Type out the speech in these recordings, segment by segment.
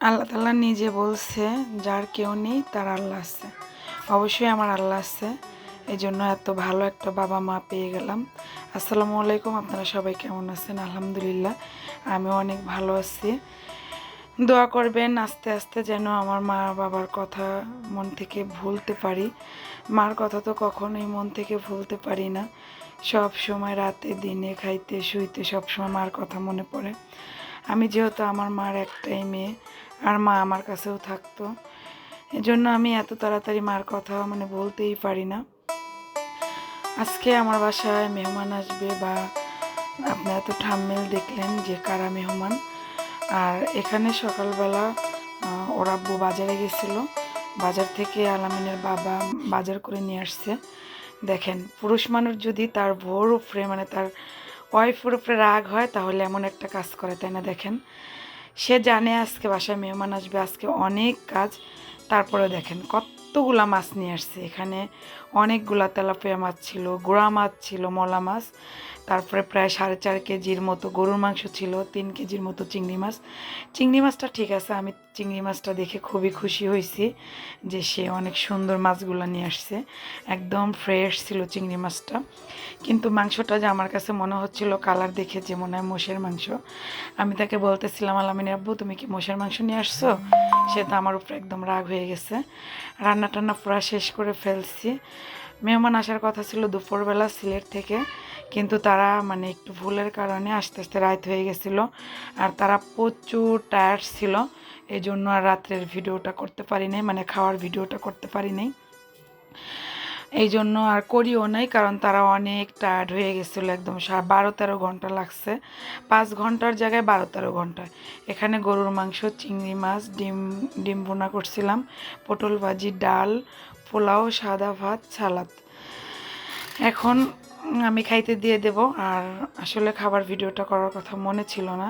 আল্লাহ তাআলা নিজে বলছে, যার কেউ নেই তার আল্লাহ আছে। অবশ্যই আমার আল্লাহ আছে, এই জন্য এত ভালো একটা বাবা মা পেয়ে গেলাম। আসসালামু আলাইকুম, আপনারা সবাই কেমন আছেন? আলহামদুলিল্লাহ আমিও অনেক ভালো আছি। দোয়া করবেন আস্তে আস্তে যেন আমার মা বাবার কথা মন থেকে ভুলতে পারি। মার কথা তো কখনোই মন থেকে ভুলতে পারি না। সব সময় রাতে দিনে খাইতে শুইতে সবসময় মার কথা মনে পড়ে। আমি যেহেতু আমার মার একটাই মেয়ে, আর মা আমার কাছেও থাকতো, এজন্য আমি এত তাড়াতাড়ি মার কথা বলতেই পারি না। আজকে আমার বাসায় মেহমান আসবে, বা আপনারা তো থাম্বনেল দেখলেন যে কারা মেহমান। আর এখানে সকালবেলা ওর আব্বু বাজারে গেছিলো, বাজার থেকে আলামিনের বাবা বাজার করে নিয়ে আসছে। দেখেন, পুরুষ মানুষ যদি তার বউর উপরে তার ওয়াইফের উপরে রাগ হয় তাহলে এমন একটা কাজ করে, তাই না? দেখেন, সে জানে আজকে বাসায় মেহমান আসবে, আজকে অনেক কাজ, তারপরে দেখেন কতগুলা মাছ নিয়ে আসছে। এখানে অনেকগুলা তেলাপিয়া মাছ ছিল, গোড়া মাছ ছিল, মলা মাছ, তারপরে প্রায় 4.5 কেজির মতো গরুর মাংস ছিল, 3 কেজির মতো চিংড়ি মাছ। চিংড়ি মাছটা ঠিক আছে, আমি চিংড়ি মাছটা দেখে খুবই খুশি হয়েছি যে সে অনেক সুন্দর মাছগুলো নিয়ে আসছে, একদম ফ্রেশ ছিল চিংড়ি মাছটা। কিন্তু মাংসটা যে আমার কাছে মনে হচ্ছিল কালার দেখে যে মনে হয় মোষের মাংস। আমি তাকে বলতেছিলাম, আলামিনের আব্বু তুমি কি মোষের মাংস নিয়ে আসছো? সে তো আমার উপরে একদম রাগ হয়ে গেছে। রান্না টান্না পুরা শেষ করে ফেলছি। মেহমান আসার কথা ছিল দুপুরবেলা সিলেট থেকে, কিন্তু তারা একটু ভুলের কারণে আস্তে আস্তে রাত হয়ে গেছিলো, আর তারা প্রচুর টায়ার্ড ছিল, এই জন্য আর রাত্রের ভিডিওটা করতে পারি নাই, খাওয়ার ভিডিওটা করতে পারি নাই। এই জন্য আর করিও নাই, কারণ তারা অনেক টায়ার্ড হয়ে গেছিলো, একদম 12-13 ঘন্টা লাগছে, 5 ঘন্টার জায়গায় 12-13 ঘন্টা। এখানে গরুর মাংস, চিংড়ি মাছ, ডিম ভুনা করছিলাম, পটল ভাজি, ডাল, পোলাও, সাদা ভাত, সালাদ। এখন আমি খাইতে দিয়ে দেব। আর আসলে খাবার ভিডিওটা করার কথা মনে ছিল না।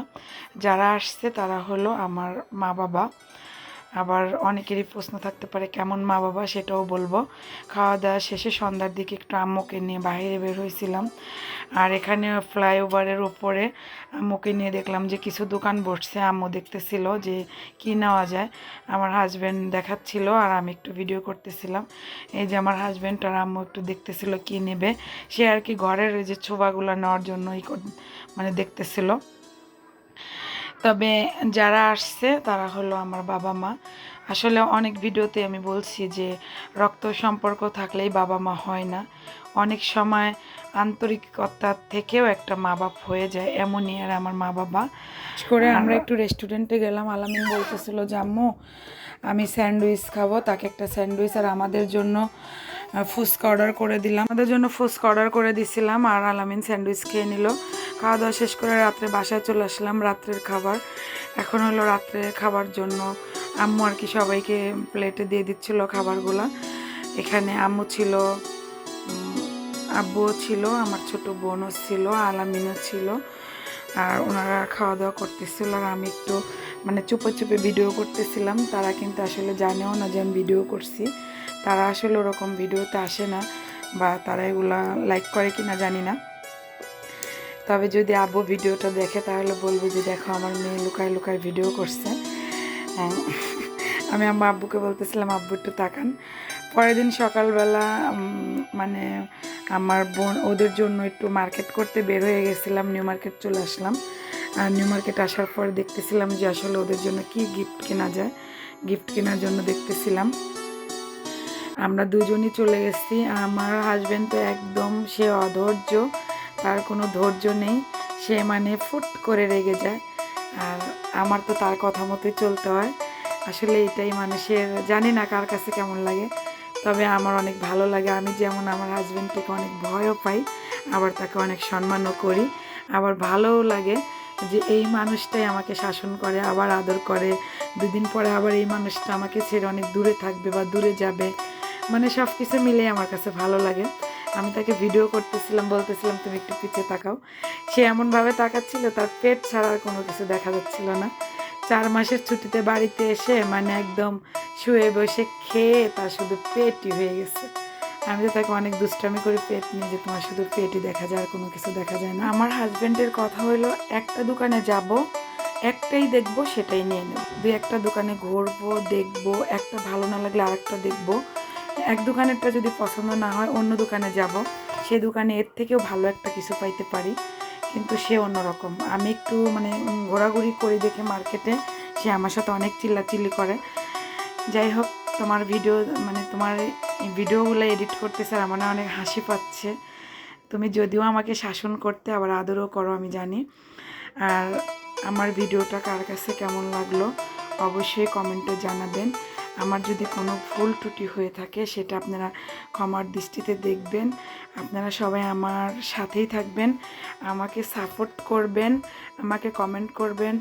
যারা আসছে তারা হলো আমার মা বাবা। আবার অনেকেরই প্রশ্ন থাকতে পারে কেমন মা বাবা, সেটাও বলবো। খাওয়া দাওয়া শেষে সন্ধ্যার দিকে একটু আম্মুকে নিয়ে বাইরে বের হয়েছিলাম। আর এখানে ফ্লাইওভারের ওপরে আম্মুকে নিয়ে দেখলাম যে কিছু দোকান বসছে, আম্মু দেখতেছিল যে কি নেওয়া যায়। আমার হাজব্যান্ড দেখাচ্ছিল আর আমি একটু ভিডিও করতেছিলাম। এই যে আমার হাজব্যান্ড আর আম্মু একটু দেখতেছিল কি নেবে। সে আর কি ঘরের এই যে ছোবাগুলো নেওয়ার জন্য দেখতেছিল। তবে যারা আসছে তারা হলো আমার বাবা মা। আসলে অনেক ভিডিওতে আমি বলছি যে রক্ত সম্পর্ক থাকলেই বাবা মা হয় না, অনেক সময় আন্তরিকতার থেকেও একটা মা বাপ হয়ে যায়, এমনই আর আমার মা বাবা। করে আমরা একটু রেস্টুরেন্টে গেলাম, আলামিন বলতেছিল যে আম্মু আমি স্যান্ডউইচ খাবো, তাকে একটা স্যান্ডউইচ আর আমাদের জন্য ফুচকা অর্ডার করে দিলাম। আমাদের জন্য ফুচকা অর্ডার করে দিছিলাম, আর আলামিন স্যান্ডউইচ খেয়ে নিল। খাওয়া দাওয়া শেষ করে রাত্রে বাসায় চলে আসলাম, রাত্রের খাবার। এখন হলো রাত্রে খাবার জন্য আম্মু আর কি সবাইকে প্লেটে দিয়ে দিচ্ছিল খাবারগুলো। এখানে আম্মু ছিল, আব্বুও ছিল, আমার ছোট বোনও ছিল, আলামিনও ছিল। আর ওনারা খাওয়া দাওয়া করতেছিল, আর আমি একটু চুপে চুপে ভিডিও করতেছিলাম। তারা কিন্তু আসলে জানেও না যে আমি ভিডিও করছি। তারা আসলে ওরকম ভিডিওতে আসে না, বা তারা এগুলা লাইক করে কি না জানি না। তবে যদি আব্বু ভিডিওটা দেখে তাহলে বলবে যে দেখো আমার মেয়ে লুকায় লুকায় ভিডিও করছে। আমি আমার আব্বুকে বলতেছিলাম আব্বু একটু তাকান। পরের দিন সকালবেলা মানে আমার বোন ওদের জন্য একটু মার্কেট করতে বের হয়ে গেছিলাম, নিউ মার্কেট চলে আসলাম। আর নিউ মার্কেট আসার পর দেখতেছিলাম যে আসলে ওদের জন্য কি গিফট কেনা যায়, গিফট কেনার জন্য দেখতেছিলাম। আমরা দুজনই চলে গেছি। আমার হাজব্যান্ড তো একদম সে অধৈর্য, তার কোনো ধৈর্য নেই, সে ফুট করে রেগে যায়। আর আমার তো তার কথা মতোই চলতে হয়। আসলে এটাই মানুষের, জানি না কার কাছে কেমন লাগে, তবে আমার অনেক ভালো লাগে। আমি যেমন আমার হাজব্যান্ডকে অনেক ভয়ও পাই, আবার তাকে অনেক সম্মানও করি, আবার ভালোও লাগে যে এই মানুষটাই আমাকে শাসন করে, আবার আদর করে। দুদিন পরে আবার এই মানুষটা আমাকে ছেড়ে অনেক দূরে থাকবে বা দূরে যাবে, সব কিছু মিলে আমার কাছে ভালো লাগে। আমি তাকে ভিডিও করতেছিলাম, বলতেছিলাম তুমি একটু পিছিয়ে তাকাও। সে এমনভাবে তাকাচ্ছিল তার পেট ছাড়া আর কোনো কিছু দেখা যাচ্ছিল না। 4 মাসের ছুটিতে বাড়িতে এসে একদম শুয়ে বসে খেয়ে তার শুধু পেটই হয়ে গেছে। আমি তো তাকে অনেক দুষ্টামি করে পেট নিয়ে, যে তোমার শুধু পেটই দেখা যায় আর কোনো কিছু দেখা যায় না। আমার হাজব্যান্ডের কথা হলো একটা দোকানে যাব, একটাই দেখবো, সেটাই নিয়ে নেব। দুই একটা দোকানে ঘুরবো, দেখবো, একটা ভালো না লাগলে আরেকটা দেখবো। এক দোকানেরটা যদি পছন্দ না হয় অন্য দোকানে যাব, সে দোকানে এর থেকেও ভালো একটা কিছু পাইতে পারি, কিন্তু সে অন্যরকম। আমি একটু মানে ঘোরাঘুরি করি দেখে মার্কেটে, সে আমার সাথে অনেক চিল্লাচিল্লি করে। যাই হোক, তোমার ভিডিও মানে তোমার এই ভিডিওগুলো এডিট করতে স্যার আমার না অনেক হাসি পাচ্ছে। তুমি যদিও আমাকে শাসন করতে আবার আদরও করো, আমি জানি। আর আমার ভিডিওটা কার কাছে কেমন লাগলো অবশ্যই কমেন্টে জানাবেন। আমার যদি কোনো ভুল ত্রুটি হয়ে থাকে সেটা আপনারা ক্ষমার দৃষ্টিতে দেখবেন। আপনারা সবাই আমার সাথেই থাকবেন, আমাকে সাপোর্ট করবেন, আমাকে কমেন্ট করবেন।